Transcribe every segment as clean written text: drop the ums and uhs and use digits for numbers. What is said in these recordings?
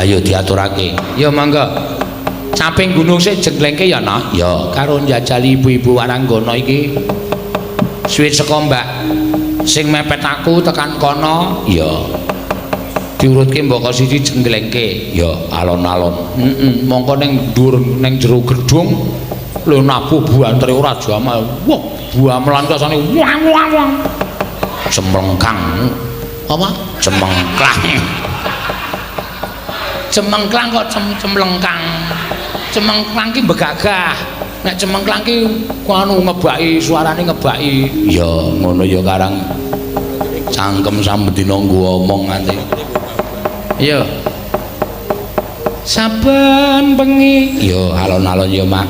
Ayo diaturake. Ya mangga. Caping gunung sik jenglengke ya nah. Ya karo njajali ibu-ibu Waranggana iki. Suwit saka Mbak sing mepet aku tekan kono, ya. Diurutke mboko siji jenglengke, ya alon-alon. Mongko ning dhuwur ning jero gedung lho nabuh buantre ora jamal. Wah, buamelan kasane wang. Cemengkang. Apa? Cemengklang. Cemengklang kok cemlengkang. Cemengklang ki begagah. Nek cemengklang ki anu ngebaki suarane ngebaki. Ya ngono ya Karang. Cangkem sambedina nggo omong nganti. Ya. Saben bengi ya alon-alon ya Mak.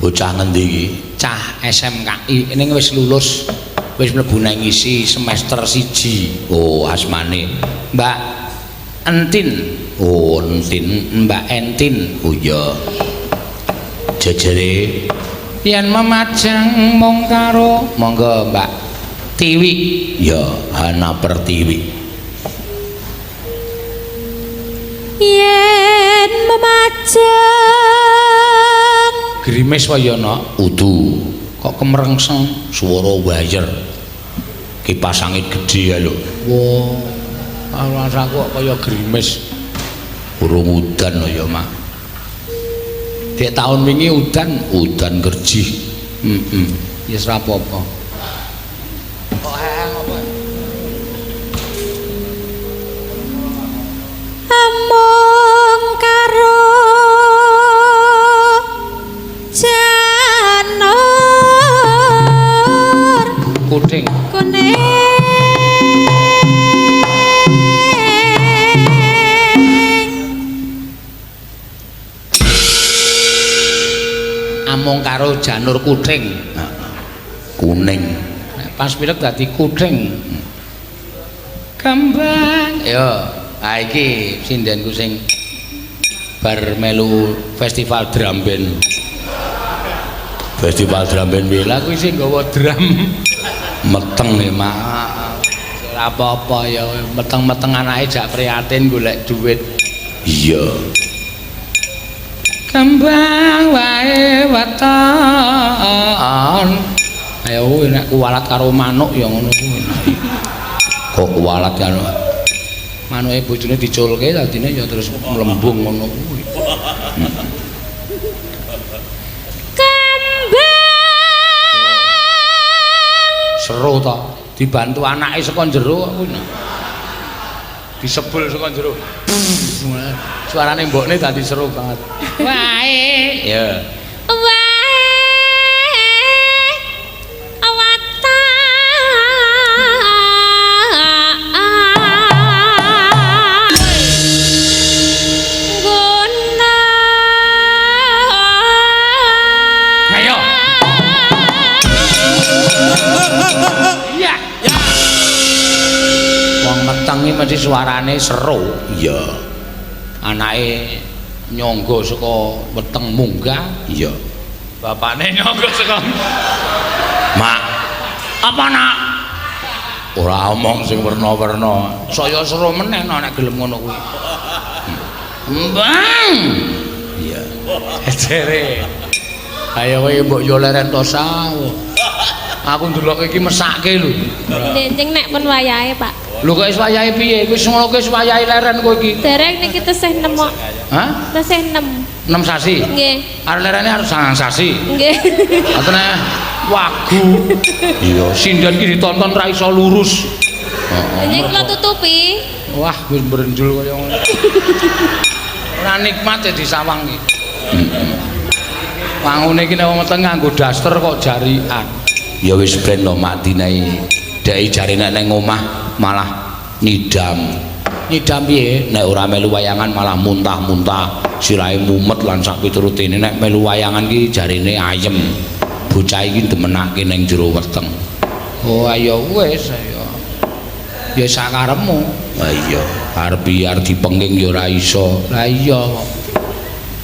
Bocah ngendi iki? Cah SMKI ini wis lulus, wis mlebu nang ngisi semester 1. Oh, asmane Mbak Entin. Oh, Entin, Mbak Entin. Oh iya. Jejere yen memajang mung karo monggo Mbak Tiwi. Ya, Hana Pertiwi. Yen memajang Grimis wae ana udu kok kemerengseng swara wayer kipas angin gedhe ya lho. Wah rasaku kok kaya grimis urung udan lho ya Mak. Dek taun wingi udan gerjih. Ya ora apa-apa. Kok ngopo? amung karo janur Kuning. Amung karo janur kuning. Kuning. Pas pilek dadi kuning. Kembang. Ya, ha iki sindenku sing bar melu festival drum band. Festival drum band wela kuwi sing nggawa drum. Meteng ya Mak. Ora apa-apa ya meteng-meteng anake jak prihatin golek duit. Iya. Kembang wae weton. Ayo nek kuwalat karo manuk ya ngono kuwi. Kok kuwalat karo manuke bojone diculke dadine ya terus mlembung ngono kuwi. Seru ta dibantu anake saka jero kuwi. Disebul saka jero. Suarane mbokne dadi seru banget. Wae. Ya. Meteng mesti suarane seru. Iya. Anake nyangga saka weteng munggah. Iya. Bapakne nyangga saka Mak. Apa nak? Ora omong sing werna-werna. Saya seru meneh nek gelem ngono kuwi. Mbang. Iya. Jere. Ayo kowe mbok yo leren to sawuh. Aku ndeloke iki mesake lho. Njenjing nek pun wayahe, Pak. Lho kok wis wayahe piye? Wis ngono wis wayahe leren kowe iki. Dereng niki tesih 6 kok. Hah? Tesih 6. 6 sasi. Nggih. Arep lerene arep 9 sasi. Nggih. Ngoten wagu. Iya, sinden iki ditonton ra iso lurus. Njenjing kula tutupi. Wah, wis brenjul kaya ngono. Ora nikmat ya disawang iki. Wangune iki nek wong meteng nganggo daster kok jarian. Ya wis ben to Mak dinae. Dek jare nek nang omah malah Nyidam piye? Nek ora melu wayangan malah muntah-muntah, sirahe mumet lan sak piturutine. Nek melu wayangan ki jarine ayem. Bocah iki demenake ning jero weteng. Oh ayo wis ayo. Ya sakarepmu. Lah iya, arep biar dipengking ya ora iso. Lah iya.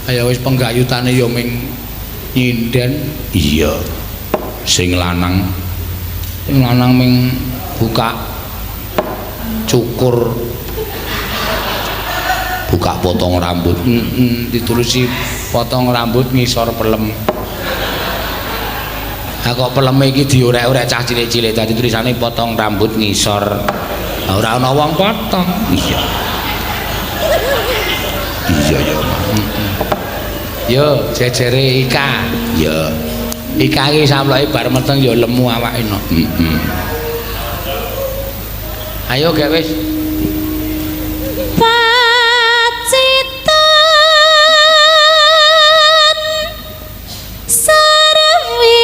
Ayo wis penggayutane ya ming nyinden. Iya. Sing lanang ming buka cukur, buka potong rambut. Ditulis potong rambut ngisor pelem. Nah, kok peleme iki diorek-orek cah cilik-cilik dadi tulisane potong rambut ngisor. Ora ana wong potong. Iya. Iya ya. Yo jejere Ika. Ya. Ika iki samloke bar meteng ya lemu awake no. Ayo gak wis. Pacitan sarwi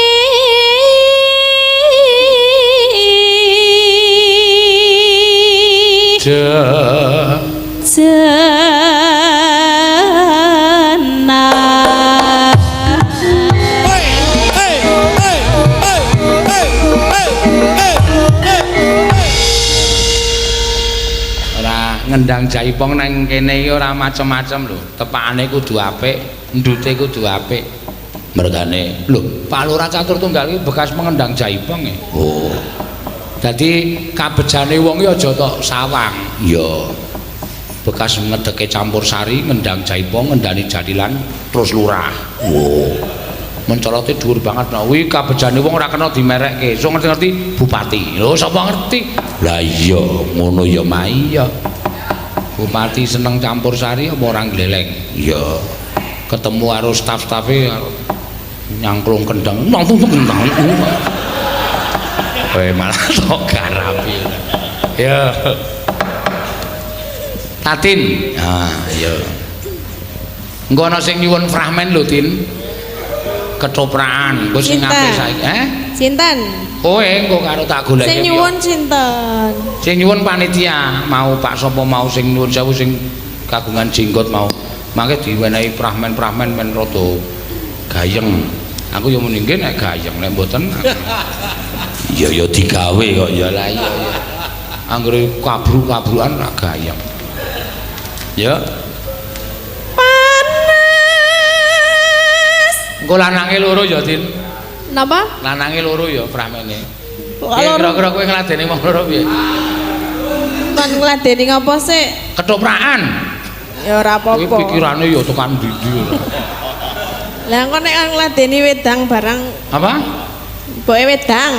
ngendang jaipong nang kene iki ora macem-macem lho. Tepakane kudu apik, ndute kudu apik. Mergane, lho, Pak Lurah Catur Tunggal iki bekas pengendang jaipong e. Oh. Dadi kabejane wong iki aja tok sawang. Iya. Bekas ngedeke campur sari, ngendang jaipong, ngendani jadilan terus lurah. Oh. Mencolote dhuwur banget. Nah, kuwi kabejane wong ora kena dimerekke. So ngerti-ngerti bupati. Lho, sapa ngerti? Lah iya, ngono ya mai ya. Bupati seneng campur sari apa orang gleleng? Iya. Ketemu karo staf-stafe nyangklung kendang. Malah tok garapi. Ya. Tatin. Ah, iya. Engko ana sing nyuwun fragmen lho, Tin. Ketoprakan. Engko sing apik saiki, Sinten? Kowe engko karo tak goleki. Sing nyuwun sinten? Sing nyuwun panitia, mau Pak sapa mau sing nyuwun sewu sing kagungan jenggot mau. Mangke diwenehi prahmen-prahmen men rada gayeng. Aku ya muni nggih nek gayeng, nek mboten. Iya ya digawe kok ya lah iya ya. Anggere kabru-kabruan ra gayeng. Ya. Panas. Engko lanange loro ya, Din. Napa? Lanange loro ya pramene. Kira-kira kowe ngladeni wong loro piye? Kon ngladeni ngopo sih? Ketoprakan. Ya ora apa-apa. Kuwi pikirane ya tekan ndi-ndi. Lah kok nek ngladeni wedang barang Apa? boke wedang.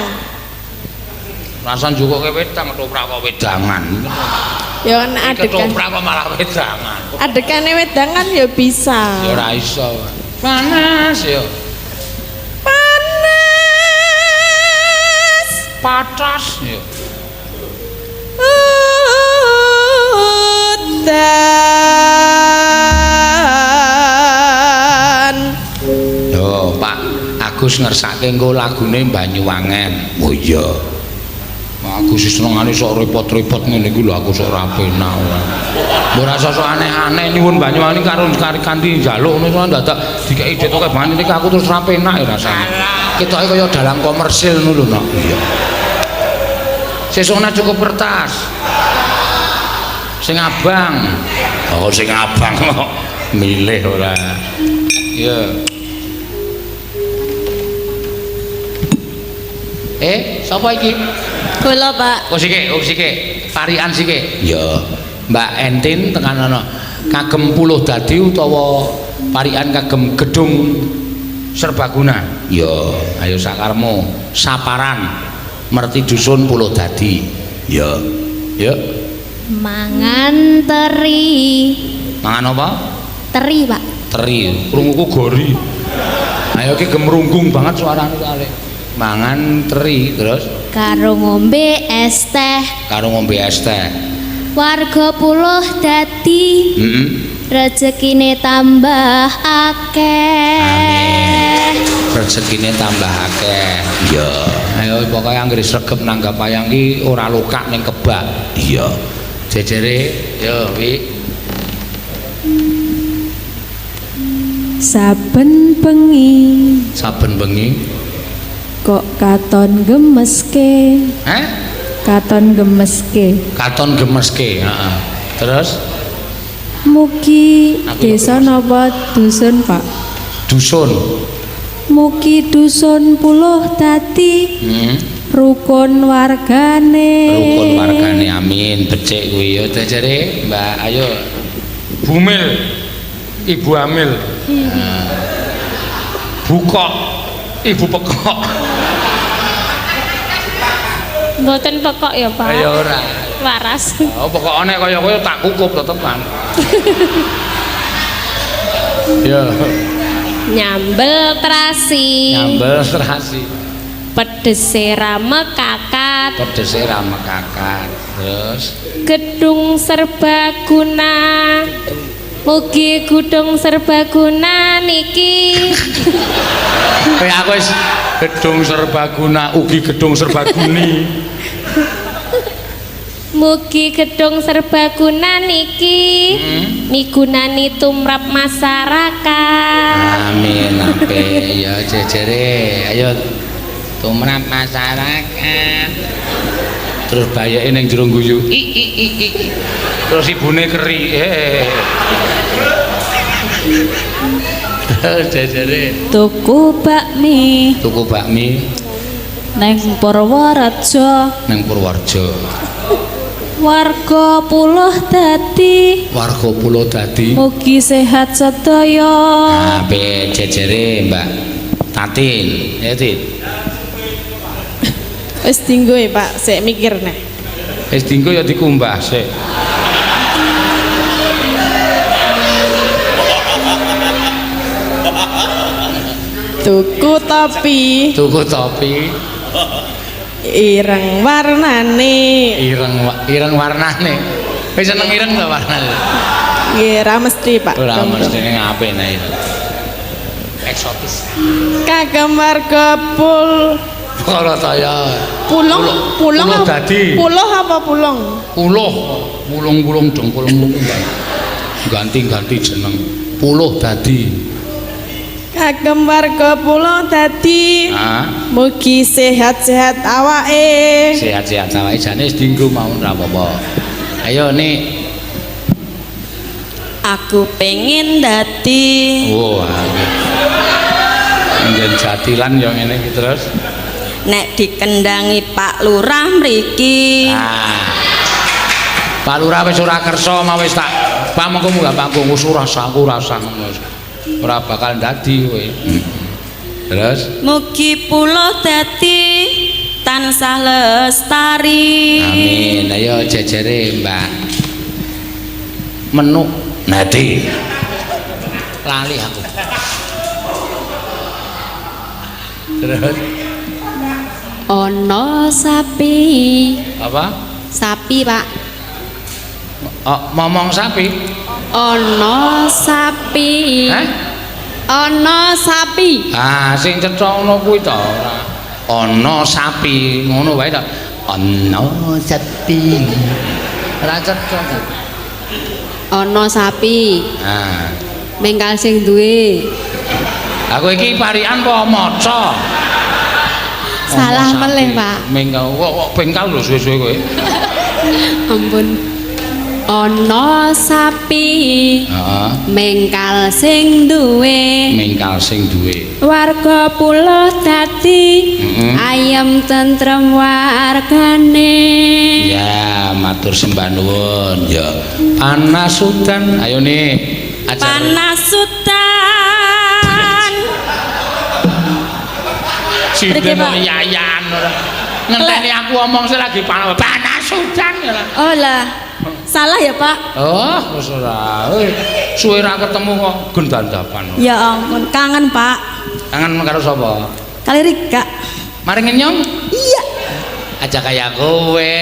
Rasan jukoke wedang ketoprak kok wedangan. Ya kan adegan. Ketoprak kok malah wedangan. Adegane wedang kan ya bisa. Ya ora iso. Panas ya. Patas ya. Udan. Yo, Pak Agus ngersake engko lagune Banyuwangen. Oh iya. Agus senengane sok repot-repot ngene iki lho aku sok ora penak. Ora sok aneh-aneh nyuwun Banyuwangen karo kanthi njaluk ngono dadak dikeki ditoke banget iki aku terus ora penak rasane. Ketoke kaya dalang komersil ngono lho, Nok. Iya. Sesukna cukup kertas. Sing abang. Oh, sing abang kok milih ora. Iya. Sapa iki? Kula, Pak. Oh sike. Parian sike. Ya. Mbak Entin tekan ana kagem puluh dadi utawa parian kagem gedung serbaguna. Ya, ayo sakarmu. Saparan. Merti dusun puluh dadi. Ya. Ya. Mangan teri. Mangan apa? Teri, Pak. Teri. Krunguku gori. Ayo ki gemrunggung banget suarane kali. Mangan teri terus Karo ngombe es teh. karo ngombe es teh. Warga puluh dadi. Heeh. Rezekine tambah akeh. Rezekine tambah akeh. Iya. Ayo pokoke anggere sregep nanggap wayang ki ora lokak ning kebak. Iya. Jejere, yo Wi. Saben bengi Saben bengi. kok katon gemeske. Hah? Katon gemeske. Katon gemeske, heeh. Terus Mugi Aku desa gemes. napa dusun, Pak? dusun. Mugi dusun puluh dadi Hmm. rukun wargane. Rukun wargane amin. Becik kuwi yo Jejere, Mbak. Ayo. Bumil. Ibu Amil. Nah. Bukok. Ibu Pekok. Mboten pekok ya, Pak. Ayo ora. Waras. Oh, pokoknya kaya kowe tak kukup tetepan. Ya, Nyambel terasi. nyambel serasi. Pedese ramekakat. Pedese ra mekakat. Terus Gedung serbaguna. Mugi gedung serbaguna niki kayak aku wis gedung serbaguna ugi gedung serbaguni. mugi gedung serbaguna niki migunani tumrap masyarakat. Amin ape ya Jejere. Ayo tumrap masyarakat. Terus bayake ning jero guyu. I. Terus ibune keri. Jejere Tuku bakmi tuku bakmi neng Purworejo. nang Purworejo. Warga puluh dadi Warga Pulau Dadi. mugi sehat sedaya. Ape Jejere Mbak Tatin. Ya Tit. Wis dinggo ya, Pak, sik mikir nek. Wis dinggo ya dikumbah sik. Tuku topi Tuku topi ireng warnane. ireng warnane. Wis seneng ireng ta warnane? Nggih, ra mesti, Pak. Ora mesti ning ape nek itu. Eksotis. Kagem warga Ora saya. Pulung Pulau Dadi. Puluh apa pulung? Pulung dong pulung. Ganti-ganti jeneng. Pulau Dadi. Kagem warga Pulau Dadi. Ah, Mugi sehat-sehat awake. sehat-sehat awake jane wis dinggo mau ora apa-apa. Ayo nih. Aku pengen dadi Wah. Ngen jatilan yo ngene iki terus. nek dikendangi Pak Lurah mriki. Ah. Pak Lurah wis ora kersa mau wis tak pamengko munggah panggung wis ora rasa ngono. Ora bakal dadi kowe. Terus Mugi pulo dadi tansah lestari. amin. Ayo jejere Mbak. Menu nadi. Lali aku. Terus Ono sapi. apa? Sapi, Pak. Oh, ngomong sapi. Ono sapi. Hah? Ono sapi. Ah, sing cetha ngono kuwi to ora. Ana sapi, ngono wae to. Ana sapi. Ora cetha. Ono sapi. Ah, Mengkal sing duwe. aku iki parian apa maca? Salah meleh, Pak. Mengkal kok bengkal lho suwe-suwe kowe. Ampun. Ono sapi. Heeh. Mengkal sing duwe. Mengkal sing duwe. Warga pulo dadi ayam tentrem wargane. Ya, matur sembah nuwun. Ya. Panasutan. Ayo nih. Acara. Panasutan. Cinten yayan ora. Ngenteni aku omong sih lagi panasutan ya. Oh lah. Salah ya, Pak? Oh, wis ora. Suwe ra ketemu kok gendandapan. Ya ampun, kangen, Pak. Kangen karo sapa? Kali Rika. Mari ngenyong? Iya. Aja kaya kowe.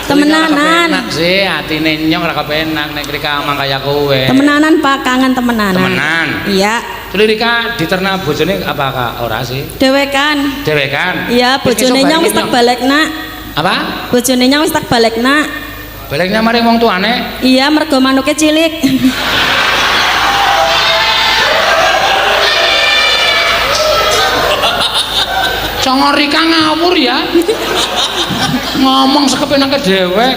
Temenanan. Enak sih, atine nyong ora kepenak nek Rika mang kaya kowe. Temenanan, Pak, kangen temenanan. Temenan. Iya. Rika diterna bojone apakah ora sih? Dewekan. Dewekan. Iya, bojone nyong wis tak balekna. Apa? Bojone nyong wis tak balekna. Baliknya maring wong tuane. Iya, mergo manuke cilik. Congorika ngawur ya. Ngomong sekepenake dhewek.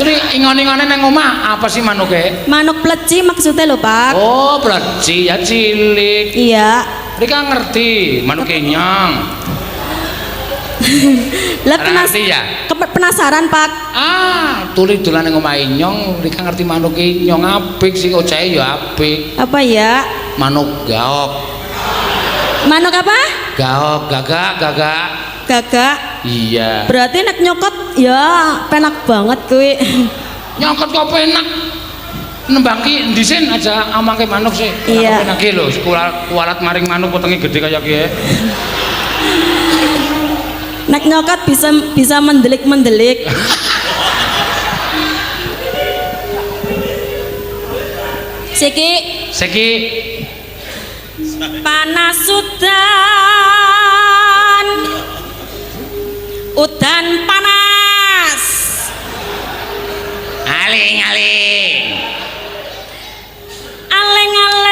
Terus ingon-ingone nang omah, apa sih manuke? Manuk pleci maksudnya lho, Pak. Oh, pleci ya cilik. Iya. Rika ngerti, manuke nyong. Lah Ngerti ya? penasaran, Pak. Tuli dolan nang omah nyong, Rika ngerti manuke nyong apik sing ojahe ya apik. Apa ya? Manuk gaok. Manuk apa? Gaok, gagak. Gagak. Iya. Berarti nek nyokot ya penak banget kuwi. Nyokot kok penak. Nembangki ndisin aja amangke manuk sih. Iya. Penake lho, kualat maring manuk wetenge gede kaya kiye. Nek nyokot bisa mendelik-mendelik. Siki panas udan panas Aling-aling aleng-aleng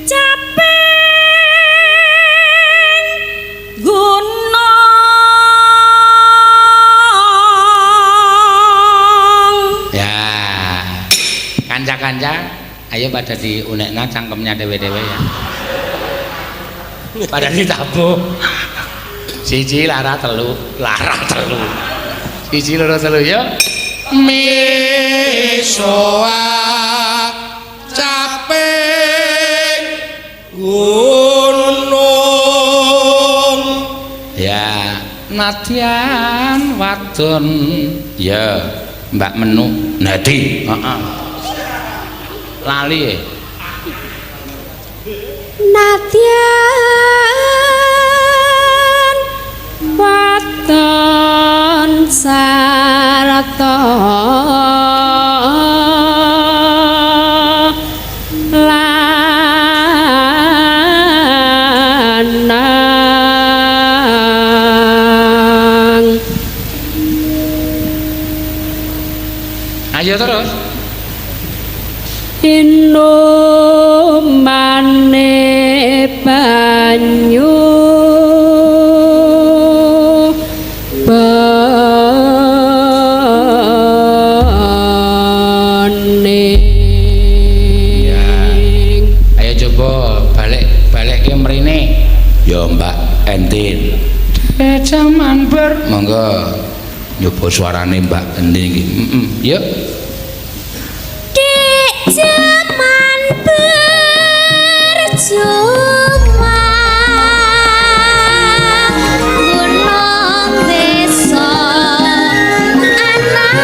capek gunung. ya kanca-kanca ayo pada diunekna cangkemnya dewe-dewe ya. Pada ditabuh. Siji lara telu. Siji loro telu ya. Misoak capek gunung. Ya, nadyan wadon. Ya, Mbak Menu. Nadi, lali Nadyan waton sarata lanang. ayo terus. Inumane banyu bening. Ayo coba balik ke mrene. Ya Mbak Entin. Jaman ber. Monggo nyoba suarane Mbak Entin iki. Yuk. Jaman berjumpa gunung desa anak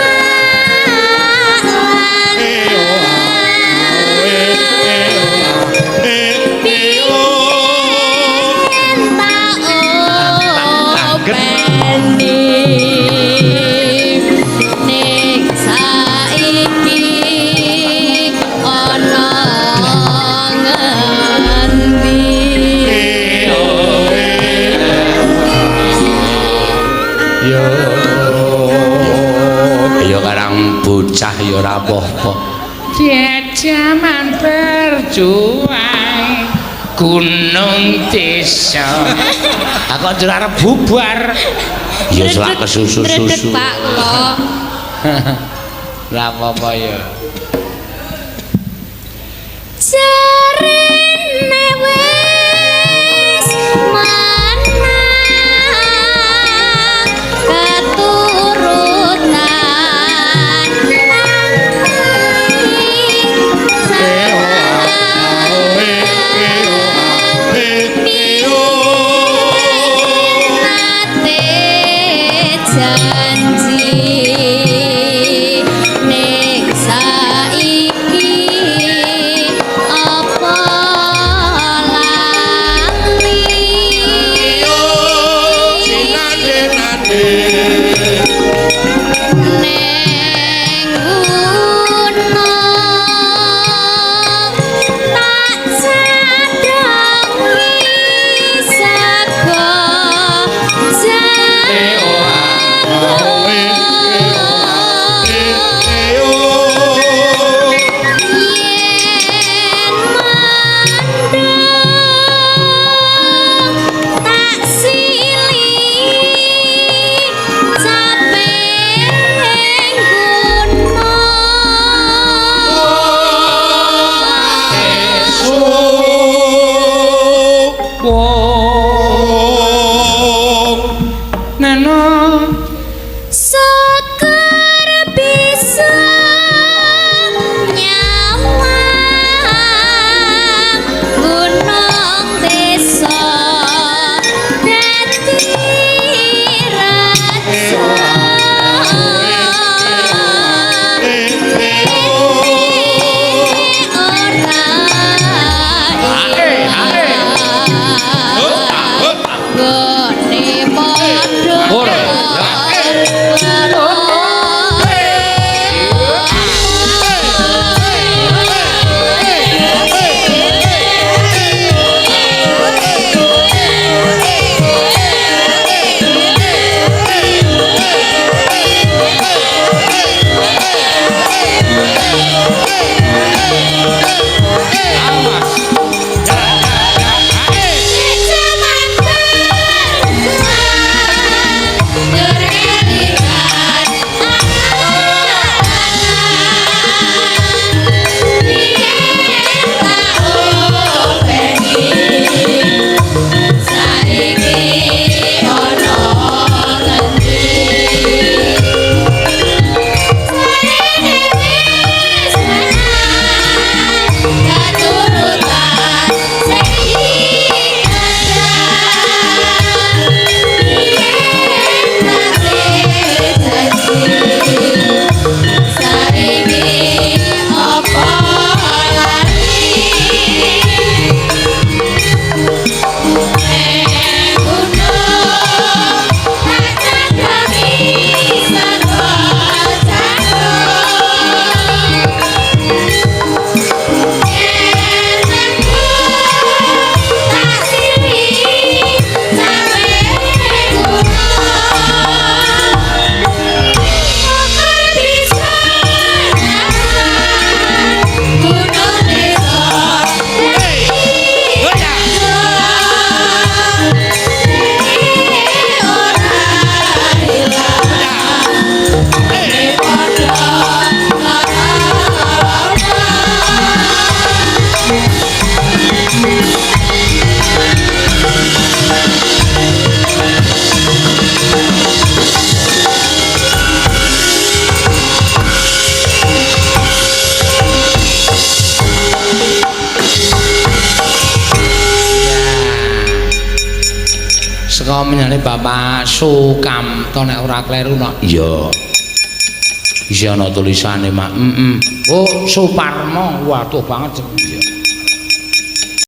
bocah ya ora apa-apa. Jaman berjuang gunung desa. Aku njur arep bubar. Ya selak kesusu-susu. Pak kula. Lah apa-apa ya. Jarene wis menang keturunan janji nek saiki apa Saka menyane Bapak Sukamto nek ora kleru no. Iya. Isi ana tulisane, Mak. Oh, Suparmo. Waduh banget. Iya.